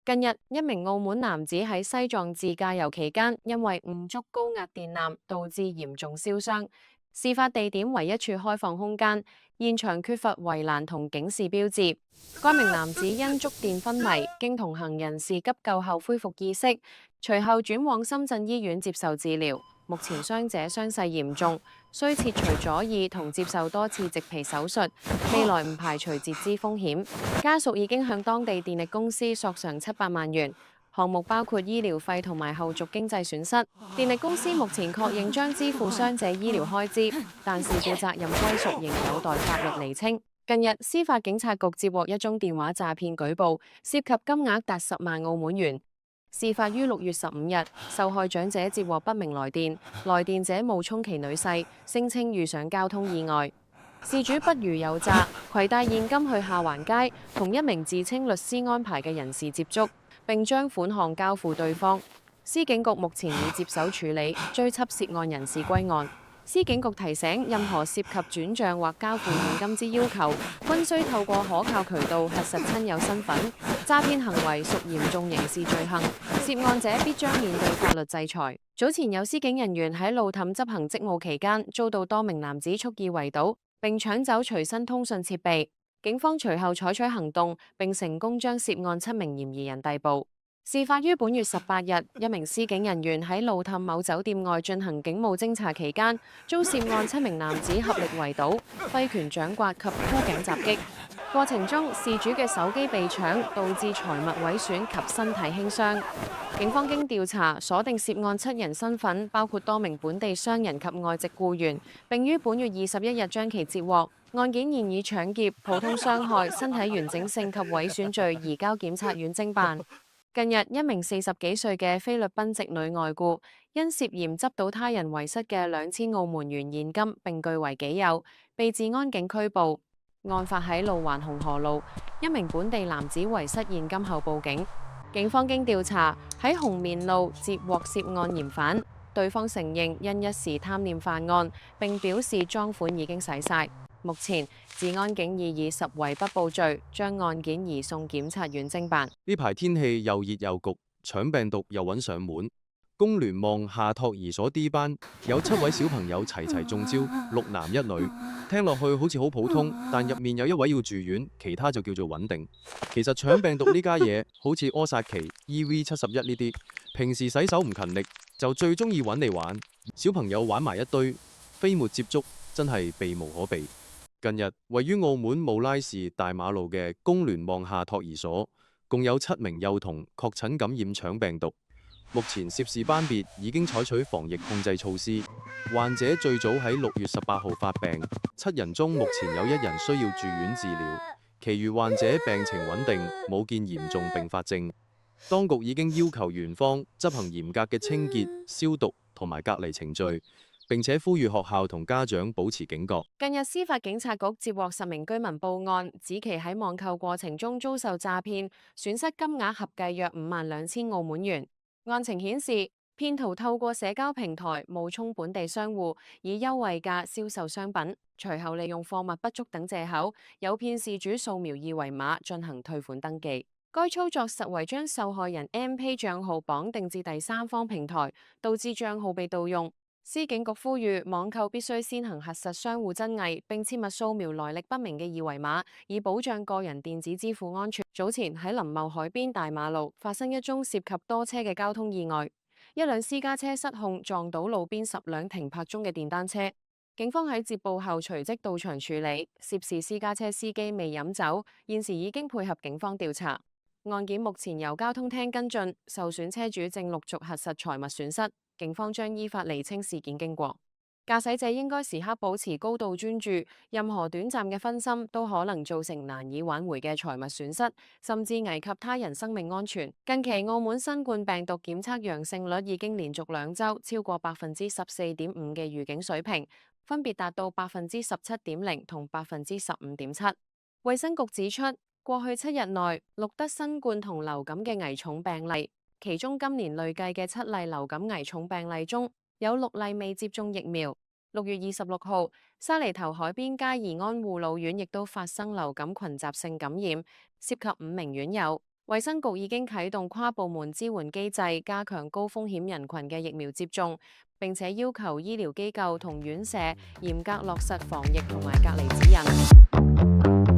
近日，一名澳門男子喺西藏自駕遊期間，因為誤觸高壓電纜，導致嚴重燒傷。事發地點為一處開放空間，現場缺乏圍欄同警示標誌。該名男子因觸電昏迷，經同行人士急救後恢復意識，隨後轉往深圳醫院接受治療。目前傷者傷勢嚴重，需切除左耳同接受多次植皮手術，未來唔排除截肢風險。家屬已經向當地電力公司索償700萬元，項目包括醫療費同埋後續經濟損失。電力公司目前確認將支付傷者醫療開支，但事故責任歸屬仍有待法律釐清。近日，司法警察局接獲一宗電話詐騙舉報，涉及金額達10萬澳門元。事發於6月15日，受害長者接獲不明來電，來電者冒充其女婿，聲稱遇上交通意外。事主不虞有詐，攜帶現金去下環街，同一名自稱律師安排嘅人士接觸，並將款項交付對方。司警局目前已接手處理，追緝涉案人士歸案。司警局提醒，任何涉及轉賬或交付現金之要求，均須透過可靠渠道核實親友身份。詐騙行為屬嚴重刑事罪行，涉案者必將面對法律制裁。早前有司警人員喺路氹執行職務期間，遭到多名男子蓄意圍堵，並搶走隨身通訊設備。警方隨後採取行動，並成功將涉案7名嫌疑人逮捕。事發於本月18日，一名司警人員喺路氹某酒店外進行警務偵查期間，遭涉案7名男子合力圍堵、揮拳掌摑及箍頸襲擊。過程中，事主嘅手機被搶，導致財物毀損及身體輕傷。警方經調查，鎖定涉案7人身份，包括多名本地商人及外籍僱員，並於本月21日將其截獲。案件現以搶劫、普通傷害、身體完整性及毀損罪移交檢察院偵辦。近日，一名40幾歲嘅菲律賓籍女外僱，因涉嫌執到他人遺失嘅2000澳門元現金並據為己有，被治安警拘捕。案發喺路環紅河路，一名本地男子遺失現金後報警。警方經調查，喺紅棉路截獲涉案嫌犯，對方承認因一時貪念犯案，並表示贓款已經使晒。目前，治安警已以拾遺不報罪，將案件移送檢察院偵辦。呢排天氣又熱又焗，搶病毒又揾上門。工聯網下托兒所 D 班有7位小朋友齊齊中招，6男1女。聽落去好似好普通，但入面有1位要住院，其他就叫做穩定。其實搶病毒呢家嘢，好似柯薩奇、EV71呢啲，平時洗手唔勤力，就最中意揾嚟玩。小朋友玩埋一堆，飛沫接觸真係避無可避。近日，位於澳門慕拉士大馬路嘅工聯網下托兒所，共有7名幼童確診感染搶病毒。目前涉事班別已經採取防疫控制措施。患者最早喺6月18號發病，7人中目前有1人需要住院治療，其餘患者病情穩定，冇見嚴重併發症。當局已經要求園方執行嚴格嘅清潔、消毒同埋隔離程序。並且呼籲學校同家長保持警覺。近日，司法警察局接獲10名居民報案，指其喺網購過程中遭受詐騙，損失金額合計約52000澳門元。案情顯示，騙徒透過社交平台冒充本地商戶，以優惠價銷售商品，隨後利用貨物不足等藉口，誘騙事主掃描二維碼進行退款登記。該操作實為將受害人 MPay 帳號綁定至第三方平台，導致帳號被盜用。司警局呼籲網購必須先行核實商戶真偽，並切勿掃描來歷不明嘅二維碼，以保障個人電子支付安全。早前喺林茂海邊大馬路發生一宗涉及多車嘅交通意外，一輛私家車失控撞到路邊10輛停泊中嘅電單車。警方喺接報後隨即到場處理，涉事私家車司機未飲酒，現時已經配合警方調查。案件目前由交通廳跟進，受損車主正陸續核實財物損失。警方將依法釐清事件經過。駕駛者應該時刻保持高度專注，任何短暫嘅分心都可能造成難以挽回嘅財物損失，甚至危及他人生命安全。近期澳門新冠病毒檢測陽性率已經連續2週超過14.5%嘅預警水平，分別達到17.0%同15.7%。衛生局指出，過去7日內錄得新冠同流感嘅危重病例。其中今年累計嘅7例流感危重病例中，有6例未接種疫苗。6月26號，沙梨頭海邊嘉怡安護老院亦都發生流感群集性感染，涉及5名院友。衛生局已經啟動跨部門支援機制，加強高風險人群嘅疫苗接種，並且要求醫療機構同院舍嚴格落實防疫同埋隔離指引。